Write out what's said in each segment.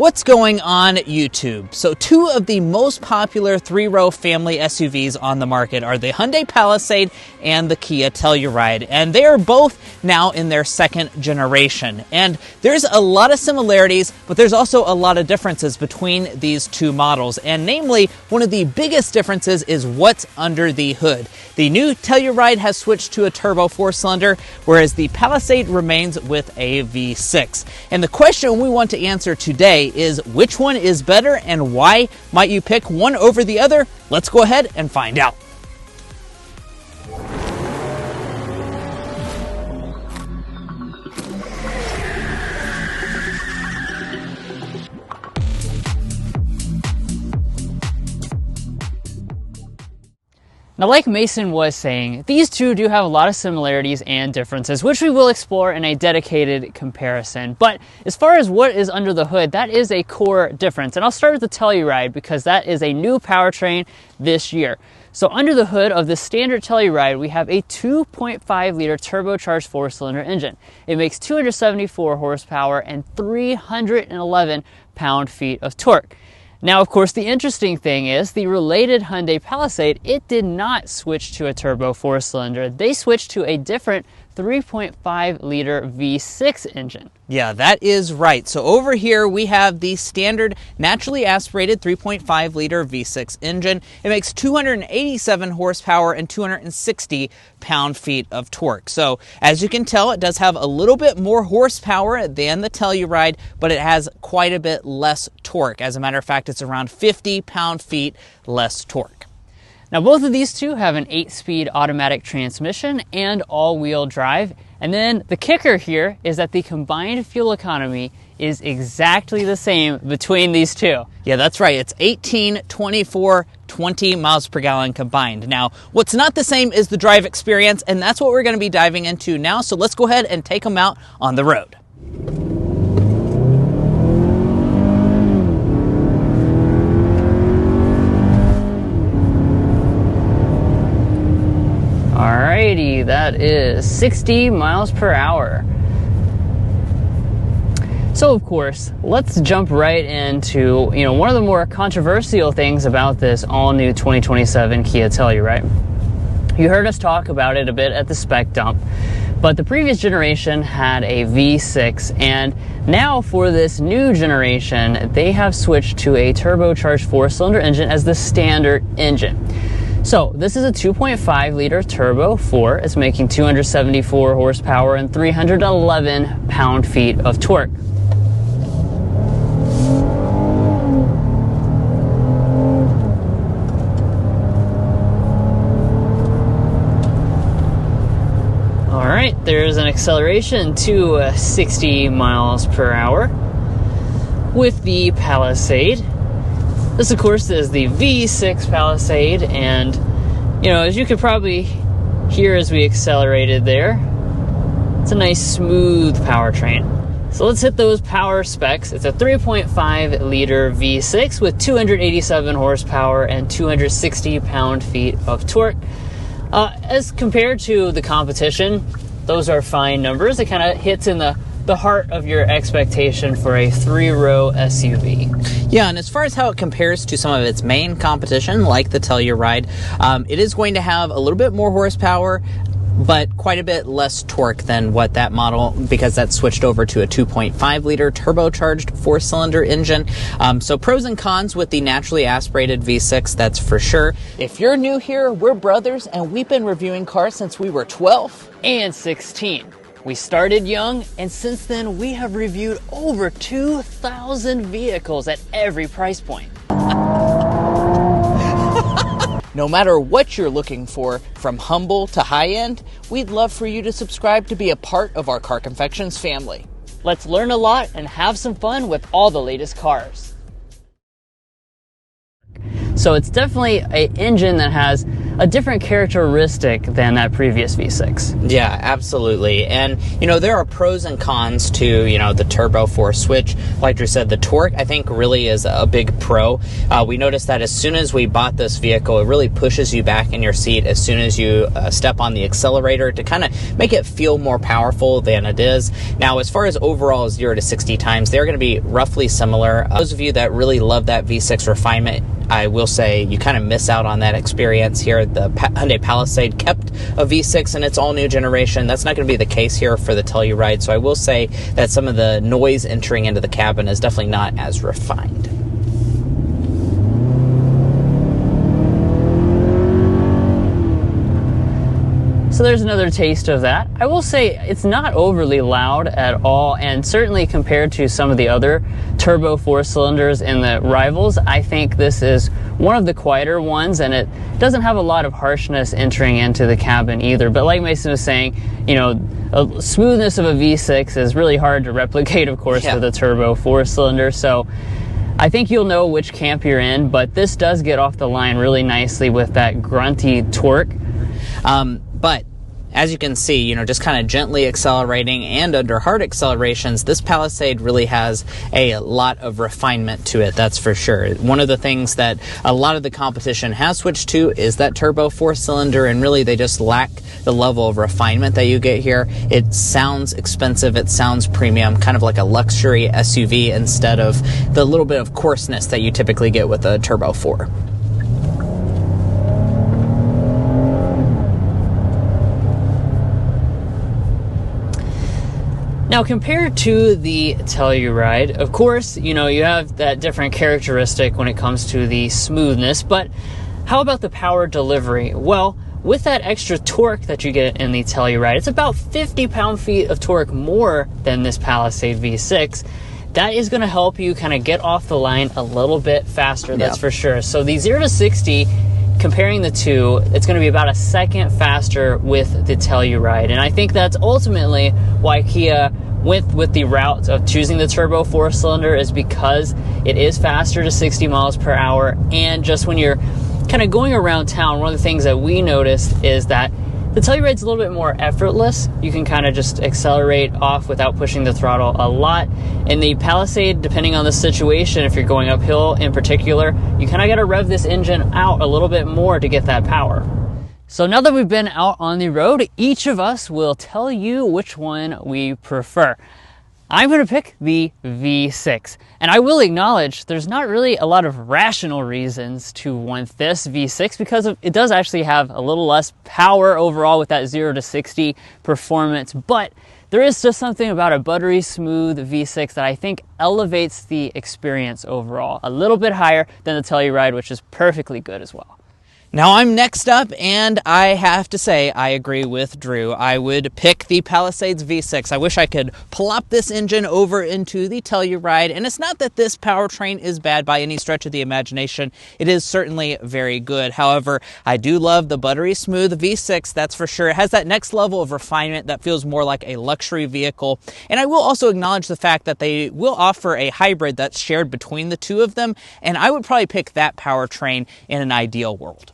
What's going on YouTube? So two of the most popular three-row family SUVs on the market are the Hyundai Palisade and the Kia Telluride, and they are both now in their second generation. And there's a lot of similarities, but there's also a lot of differences between these two models. And namely, one of the biggest differences is what's under the hood. The new Telluride has switched to a Turbo-4 cylinder, whereas the Palisade remains with a V6. And the question we want to answer today is which one is better and why might you pick one over the other? Let's go ahead and find out. Now, like Mason was saying, these two do have a lot of similarities and differences, which we will explore in a dedicated comparison. But as far as what is under the hood, that is a core difference. And I'll start with the Telluride because that is a new powertrain this year. So under the hood of the standard Telluride, we have a 2.5-liter turbocharged four-cylinder engine. It makes 274 horsepower and 311 pound-feet of torque. Now, of course, the interesting thing is the related Hyundai Palisade, it did not switch to a turbo four-cylinder. They switched to a different 3.5-liter V6 engine. Yeah, that is right. So over here we have the standard naturally aspirated 3.5-liter V6 engine. It makes 287 horsepower and 260 pound-feet of torque. So as you can tell, it does have a little bit more horsepower than the Telluride, but it has quite a bit less torque. As a matter of fact, it's around 50 pound-feet less torque. Now, both of these two have an 8-speed automatic transmission and all-wheel drive. And then the kicker here is that the combined fuel economy is exactly the same between these two. Yeah, that's right. It's 18, 24, 20 miles per gallon combined. Now, what's not the same is the drive experience, and that's what we're going to be diving into now. So let's go ahead and take them out on the road. Alrighty, that is 60 miles per hour. So of course, let's jump right into, one of the more controversial things about this all-new 2027 Kia Telluride. You heard us talk about it a bit at the spec dump, but the previous generation had a V6, and now for this new generation, they have switched to a turbocharged four-cylinder engine as the standard engine. So this is a 2.5-liter Turbo-4. It's making 274 horsepower and 311 pound-feet of torque. All right, there's an acceleration to 60 miles per hour with the Palisade. This, of course, is the V6 Palisade, and, as you could probably hear as we accelerated there, it's a nice, smooth powertrain. So let's hit those power specs. It's a 3.5-liter V6 with 287 horsepower and 260 pound-feet of torque. As compared to the competition, those are fine numbers. It kind of hits in the heart of your expectation for a three-row SUV. Yeah, and as far as how it compares to some of its main competition, like the Telluride, it is going to have a little bit more horsepower, but quite a bit less torque than what that model, because that switched over to a 2.5-liter turbocharged four-cylinder engine. So pros and cons with the naturally aspirated V6, that's for sure. If you're new here, we're brothers, and we've been reviewing cars since we were 12 and 16. We started young, and since then we have reviewed over 2,000 vehicles at every price point. No matter what you're looking for, from humble to high-end, we'd love for you to subscribe to be a part of our Car Confections family. Let's learn a lot and have some fun with all the latest cars. So it's definitely an engine that has a different characteristic than that previous V6. Yeah, absolutely. And, you know, there are pros and cons to, you know, the Turbo-4 switch. Like Drew said, the torque, I think, really is a big pro. We noticed that as soon as we bought this vehicle, it really pushes you back in your seat as soon as you step on the accelerator to kind of make it feel more powerful than it is. Now, as far as overall 0 to 60 times, they're going to be roughly similar. Those of you that really love that V6 refinement, I will say you kind of miss out on that experience here. The Hyundai Palisade kept a V6 in its all-new generation. That's not going to be the case here for the Telluride, so I will say that some of the noise entering into the cabin is definitely not as refined. So there's another taste of that. I will say it's not overly loud at all, and certainly compared to some of the other turbo 4-cylinders in the rivals, I think this is one of the quieter ones, and it doesn't have a lot of harshness entering into the cabin either. But like Mason was saying, you know, a smoothness of a V6 is really hard to replicate, of course, with a turbo 4-cylinder. So I think you'll know which camp you're in, but this does get off the line really nicely with that grunty torque. But as you can see, you know, just kind of gently accelerating and under hard accelerations, this Palisade really has a lot of refinement to it, that's for sure. One of the things that a lot of the competition has switched to is that turbo 4-cylinder, and really they just lack the level of refinement that you get here. It sounds expensive, it sounds premium, kind of like a luxury SUV instead of the little bit of coarseness that you typically get with a turbo 4. Now, compared to the Telluride, of course, you know, you have that different characteristic when it comes to the smoothness, but how about the power delivery? Well, with that extra torque that you get in the Telluride, it's about 50 pound-feet of torque more than this Palisade V6. That is going to help you kind of get off the line a little bit faster, that's for sure. So the 0 to 60, comparing the two, it's going to be about a second faster with the Telluride. And I think that's ultimately why Kia went with the route of choosing the turbo 4-cylinder, is because it is faster to 60 miles per hour. And just when you're kind of going around town, one of the things that we noticed is that the Telluride's a little bit more effortless. You can kind of just accelerate off without pushing the throttle a lot. In the Palisade, depending on the situation, if you're going uphill in particular, you kind of got to rev this engine out a little bit more to get that power. So now that we've been out on the road, each of us will tell you which one we prefer. I'm going to pick the V6. And I will acknowledge there's not really a lot of rational reasons to want this V6, because it does actually have a little less power overall with that 0 to 60 performance. But there is just something about a buttery smooth V6 that I think elevates the experience overall a little bit higher than the Telluride, which is perfectly good as well. Now I'm next up, and I have to say I agree with Drew. I would pick the Palisade's V6. I wish I could plop this engine over into the Telluride, and it's not that this powertrain is bad by any stretch of the imagination. It is certainly very good. However, I do love the buttery smooth V6, that's for sure. It has that next level of refinement that feels more like a luxury vehicle. And I will also acknowledge the fact that they will offer a hybrid that's shared between the two of them, and I would probably pick that powertrain in an ideal world.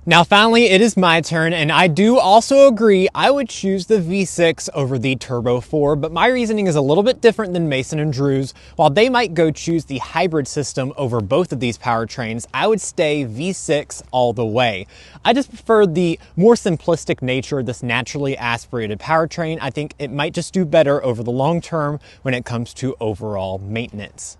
Now finally, it is my turn, and I do also agree I would choose the V6 over the Turbo-4, but my reasoning is a little bit different than Mason and Drew's. While they might go choose the hybrid system over both of these powertrains, I would stay V6 all the way. I just prefer the more simplistic nature of this naturally aspirated powertrain. I think it might just do better over the long term when it comes to overall maintenance.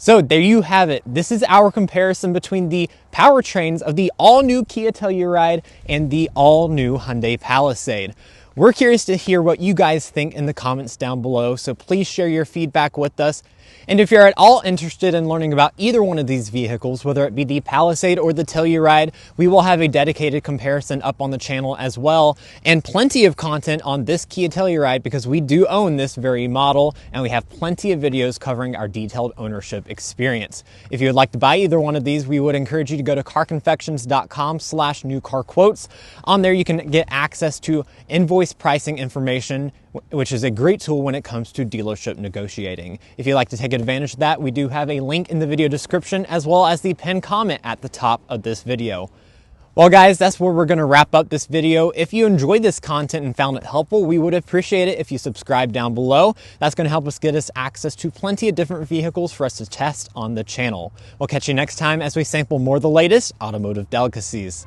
So there you have it. This is our comparison between the powertrains of the all-new Kia Telluride and the all-new Hyundai Palisade. We're curious to hear what you guys think in the comments down below, so please share your feedback with us. And if you're at all interested in learning about either one of these vehicles, whether it be the Palisade or the Telluride, we will have a dedicated comparison up on the channel as well, and plenty of content on this Kia Telluride because we do own this very model, and we have plenty of videos covering our detailed ownership experience. If you would like to buy either one of these, we would encourage you to go to carconfections.com/newcarquotes. On there you can get access to invoice pricing information, which is a great tool when it comes to dealership negotiating. If you'd like to take advantage of that, we do have a link in the video description as well as the pinned comment at the top of this video. Well guys, that's where we're going to wrap up this video. If you enjoyed this content and found it helpful, we would appreciate it if you subscribe down below. That's going to help us get us access to plenty of different vehicles for us to test on the channel. We'll catch you next time as we sample more of the latest automotive delicacies.